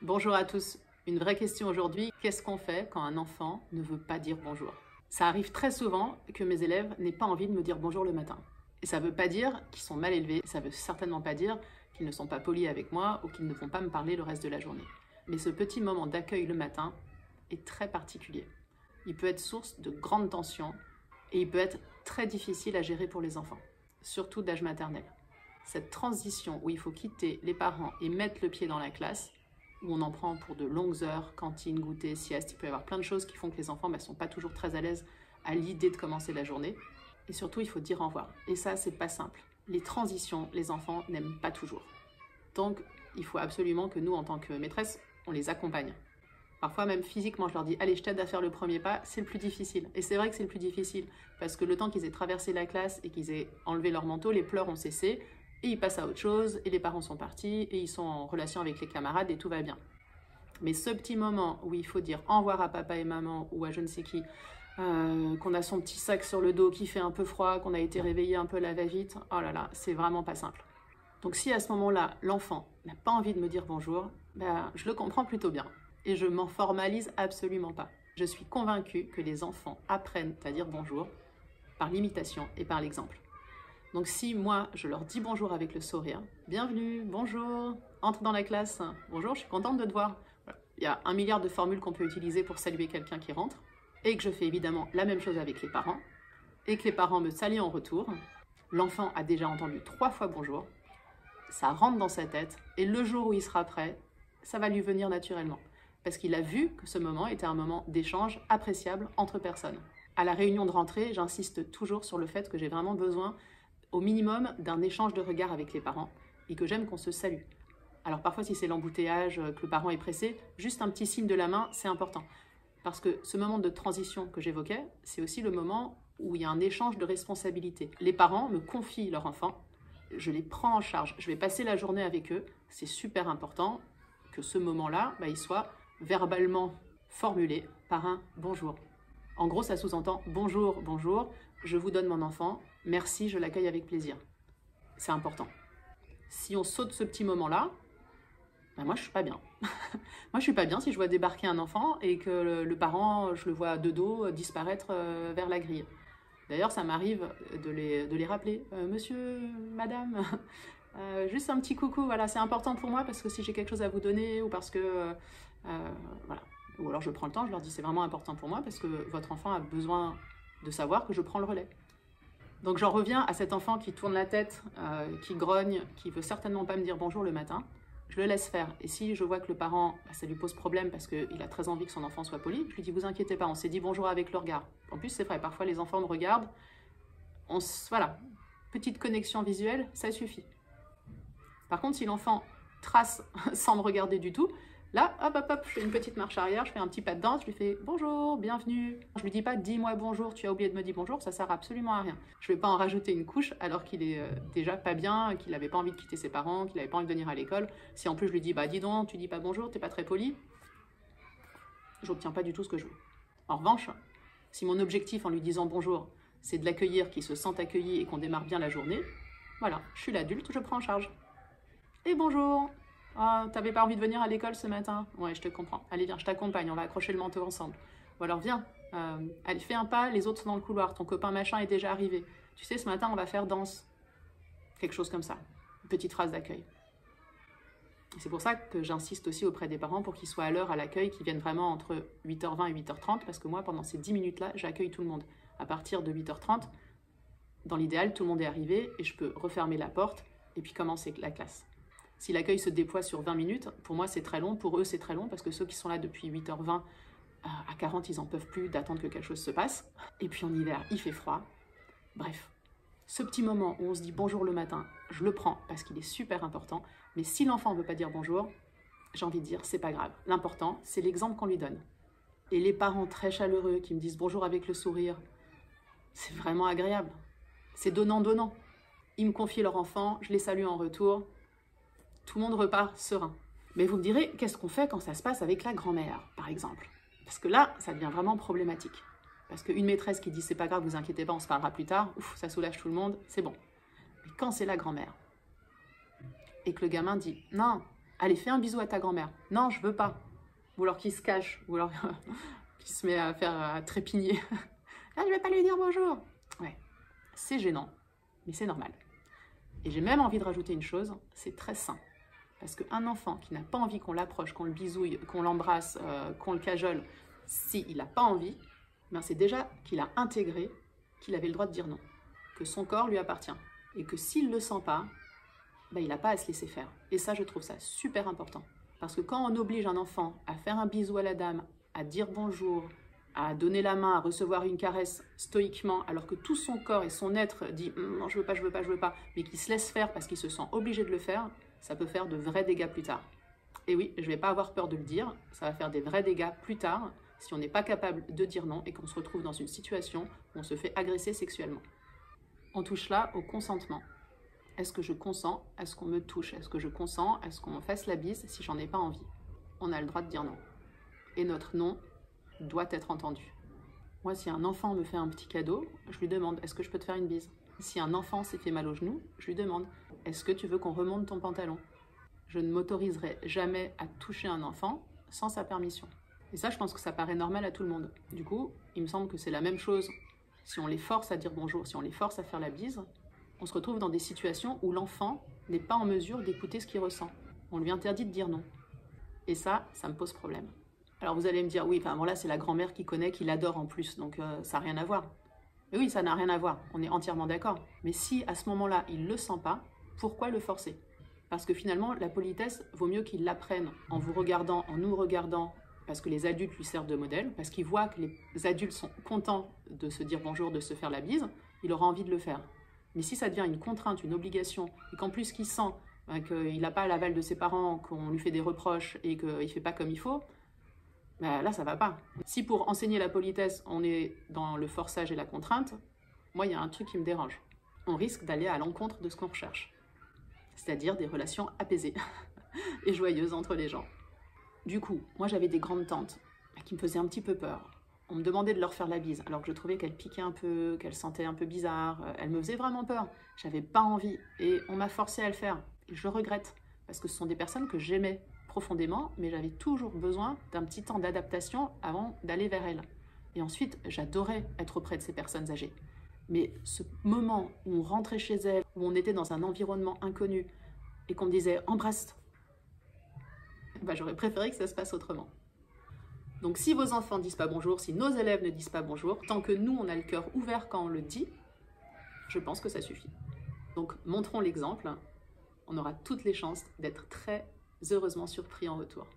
Bonjour à tous. Une vraie question aujourd'hui, qu'est-ce qu'on fait quand un enfant ne veut pas dire bonjour? Ça arrive très souvent que mes élèves n'aient pas envie de me dire bonjour le matin. Et ça ne veut pas dire qu'ils sont mal élevés, ça ne veut certainement pas dire qu'ils ne sont pas polis avec moi ou qu'ils ne vont pas me parler le reste de la journée. Mais ce petit moment d'accueil le matin est très particulier. Il peut être source de grandes tensions et il peut être très difficile à gérer pour les enfants, surtout d'âge maternel. Cette transition où il faut quitter les parents et mettre le pied dans la classe, où on en prend pour de longues heures, cantine, goûter, sieste, il peut y avoir plein de choses qui font que les enfants ne sont pas toujours très à l'aise à l'idée de commencer la journée. Et surtout, il faut dire au revoir. Et ça, c'est pas simple. Les transitions, les enfants n'aiment pas toujours. Donc, il faut absolument que nous, en tant que maîtresse, on les accompagne. Parfois, même physiquement, je leur dis « Allez, je t'aide à faire le premier pas », c'est le plus difficile. Et c'est vrai que c'est le plus difficile, parce que le temps qu'ils aient traversé la classe et qu'ils aient enlevé leur manteau, les pleurs ont cessé, et ils passent à autre chose, et les parents sont partis, et ils sont en relation avec les camarades, et tout va bien. Mais ce petit moment où il faut dire au revoir à papa et maman, ou à je ne sais qui, qu'on a son petit sac sur le dos qui fait un peu froid, qu'on a été réveillé un peu la va-vite, oh là là, c'est vraiment pas simple. Donc si à ce moment-là, l'enfant n'a pas envie de me dire bonjour, ben, je le comprends plutôt bien. Et je m'en formalise absolument pas. Je suis convaincue que les enfants apprennent à dire bonjour par l'imitation et par l'exemple. Donc si moi, je leur dis bonjour avec le sourire, bienvenue, bonjour, entre dans la classe, bonjour, je suis contente de te voir. Voilà. Il y a 1 milliard de formules qu'on peut utiliser pour saluer quelqu'un qui rentre, et que je fais évidemment la même chose avec les parents, et que les parents me saluent en retour. L'enfant a déjà entendu 3 fois bonjour, ça rentre dans sa tête, et le jour où il sera prêt, ça va lui venir naturellement. Parce qu'il a vu que ce moment était un moment d'échange appréciable entre personnes. À la réunion de rentrée, j'insiste toujours sur le fait que j'ai vraiment besoin au minimum d'un échange de regards avec les parents et que j'aime qu'on se salue. Alors parfois si c'est l'embouteillage, que le parent est pressé, juste un petit signe de la main, c'est important. Parce que ce moment de transition que j'évoquais, c'est aussi le moment où il y a un échange de responsabilités. Les parents me confient leur enfant, je les prends en charge, je vais passer la journée avec eux, c'est super important que ce moment-là, il soit verbalement formulé par un bonjour. En gros, ça sous-entend bonjour, bonjour, je vous donne mon enfant, merci, je l'accueille avec plaisir. C'est important. Si on saute ce petit moment-là, moi je suis pas bien. Moi je suis pas bien si je vois débarquer un enfant et que le parent, je le vois de dos disparaître vers la grille. D'ailleurs, ça m'arrive de les rappeler. Monsieur, madame, juste un petit coucou, voilà, c'est important pour moi parce que si j'ai quelque chose à vous donner ou parce que... voilà. Ou alors je prends le temps, je leur dis c'est vraiment important pour moi parce que votre enfant a besoin de savoir que je prends le relais. Donc j'en reviens à cet enfant qui tourne la tête, qui grogne, qui veut certainement pas me dire bonjour le matin. Je le laisse faire. Et si je vois que le parent, ça lui pose problème parce qu'il a très envie que son enfant soit poli, je lui dis vous inquiétez pas, on s'est dit bonjour avec le regard. En plus c'est vrai, parfois les enfants me regardent, voilà, petite connexion visuelle, ça suffit. Par contre si l'enfant trace sans me regarder du tout, là, hop, je fais une petite marche arrière, je fais un petit pas de danse, je lui fais bonjour, bienvenue. Je lui dis pas dis-moi bonjour, tu as oublié de me dire bonjour, ça sert absolument à rien. Je vais pas en rajouter une couche alors qu'il est déjà pas bien, qu'il avait pas envie de quitter ses parents, qu'il avait pas envie de venir à l'école. Si en plus je lui dis dis donc, tu dis pas bonjour, t'es pas très poli, j'obtiens pas du tout ce que je veux. En revanche, si mon objectif en lui disant bonjour, c'est de l'accueillir, qu'il se sente accueilli et qu'on démarre bien la journée, voilà, je suis l'adulte, je prends en charge. Et bonjour. Ah, t'avais pas envie de venir à l'école ce matin? Ouais, je te comprends. Allez, viens, je t'accompagne, on va accrocher le manteau ensemble. Ou alors, viens, allez, fais un pas, les autres sont dans le couloir, ton copain machin est déjà arrivé. Tu sais, ce matin, on va faire danse. Quelque chose comme ça. Une petite phrase d'accueil. C'est pour ça que j'insiste aussi auprès des parents pour qu'ils soient à l'heure à l'accueil, qu'ils viennent vraiment entre 8h20 et 8h30, parce que moi, pendant ces 10 minutes-là, j'accueille tout le monde. À partir de 8h30, dans l'idéal, tout le monde est arrivé et je peux refermer la porte et puis commencer la classe. Si l'accueil se déploie sur 20 minutes, pour moi c'est très long, pour eux c'est très long, parce que ceux qui sont là depuis 8h20 à 40, ils n'en peuvent plus d'attendre que quelque chose se passe. Et puis en hiver, il fait froid. Bref, ce petit moment où on se dit bonjour le matin, je le prends parce qu'il est super important, mais si l'enfant ne veut pas dire bonjour, j'ai envie de dire c'est pas grave. L'important, c'est l'exemple qu'on lui donne. Et les parents très chaleureux qui me disent bonjour avec le sourire, c'est vraiment agréable. C'est donnant-donnant. Ils me confient leur enfant, je les salue en retour. Tout le monde repart serein. Mais vous me direz, qu'est-ce qu'on fait quand ça se passe avec la grand-mère, par exemple? Parce que là, ça devient vraiment problématique. Parce qu'une maîtresse qui dit « c'est pas grave, vous inquiétez pas, on se parlera plus tard », ouf, ça soulage tout le monde, c'est bon. Mais quand c'est la grand-mère, et que le gamin dit « non, Allez, fais un bisou à ta grand-mère. Non, je veux pas. Ou alors qu'il se cache, ou alors qu'il se met à trépigner. Ah, je vais pas lui dire bonjour. Ouais, c'est gênant, mais c'est normal. Et j'ai même envie de rajouter une chose, c'est très sain. Parce qu'un enfant qui n'a pas envie qu'on l'approche, qu'on le bisouille, qu'on l'embrasse, qu'on le cajole, s'il n'a pas envie, ben c'est déjà qu'il a intégré qu'il avait le droit de dire non, que son corps lui appartient. Et que s'il ne le sent pas, ben il n'a pas à se laisser faire. Et ça, je trouve ça super important. Parce que quand on oblige un enfant à faire un bisou à la dame, à dire bonjour, à donner la main, à recevoir une caresse stoïquement, alors que tout son corps et son être dit non, je veux pas, je veux pas, je veux pas, mais qu'il se laisse faire parce qu'il se sent obligé de le faire, ça peut faire de vrais dégâts plus tard. Et oui, je ne vais pas avoir peur de le dire, ça va faire des vrais dégâts plus tard si on n'est pas capable de dire non et qu'on se retrouve dans une situation où on se fait agresser sexuellement. On touche là au consentement. Est-ce que je consens à ce qu'on me touche? Est-ce que je consens à ce qu'on me fasse la bise si j'en ai pas envie? On a le droit de dire non. Et notre non doit être entendu. Moi, si un enfant me fait un petit cadeau, je lui demande, est-ce que je peux te faire une bise? Si un enfant s'est fait mal au genou, je lui demande, est-ce que tu veux qu'on remonte ton pantalon? Je ne m'autoriserai jamais à toucher un enfant sans sa permission. Et ça, je pense que ça paraît normal à tout le monde. Du coup, il me semble que c'est la même chose si on les force à dire bonjour, si on les force à faire la bise, on se retrouve dans des situations où l'enfant n'est pas en mesure d'écouter ce qu'il ressent. On lui interdit de dire non. Et ça me pose problème. Alors vous allez me dire, oui, enfin bon là c'est la grand-mère qui connaît, qui l'adore en plus, donc ça n'a rien à voir. Mais oui, ça n'a rien à voir, on est entièrement d'accord. Mais si à ce moment-là, il ne le sent pas, pourquoi le forcer? Parce que finalement, la politesse, vaut mieux qu'il l'apprenne en vous regardant, en nous regardant, parce que les adultes lui servent de modèle, parce qu'il voit que les adultes sont contents de se dire bonjour, de se faire la bise, il aura envie de le faire. Mais si ça devient une contrainte, une obligation, et qu'en plus qu'il sent qu'il n'a pas l'aval de ses parents, qu'on lui fait des reproches et qu'il ne fait pas comme il faut, ben là, ça va pas. Si pour enseigner la politesse, on est dans le forçage et la contrainte, moi, il y a un truc qui me dérange. On risque d'aller à l'encontre de ce qu'on recherche. C'est-à-dire des relations apaisées et joyeuses entre les gens. Du coup, moi, j'avais des grandes tantes qui me faisaient un petit peu peur. On me demandait de leur faire la bise, alors que je trouvais qu'elles piquaient un peu, qu'elles sentaient un peu bizarre. Elles me faisaient vraiment peur. J'avais pas envie et on m'a forcé à le faire. Et je regrette, parce que ce sont des personnes que j'aimais profondément, mais j'avais toujours besoin d'un petit temps d'adaptation avant d'aller vers elles. Et ensuite, j'adorais être auprès de ces personnes âgées. Mais ce moment où on rentrait chez elles, où on était dans un environnement inconnu, et qu'on me disait « embrasse », ben, j'aurais préféré que ça se passe autrement. Donc si vos enfants ne disent pas bonjour, si nos élèves ne disent pas bonjour, tant que nous, on a le cœur ouvert quand on le dit, je pense que ça suffit. Donc montrons l'exemple, on aura toutes les chances d'être très heureusement surpris en retour.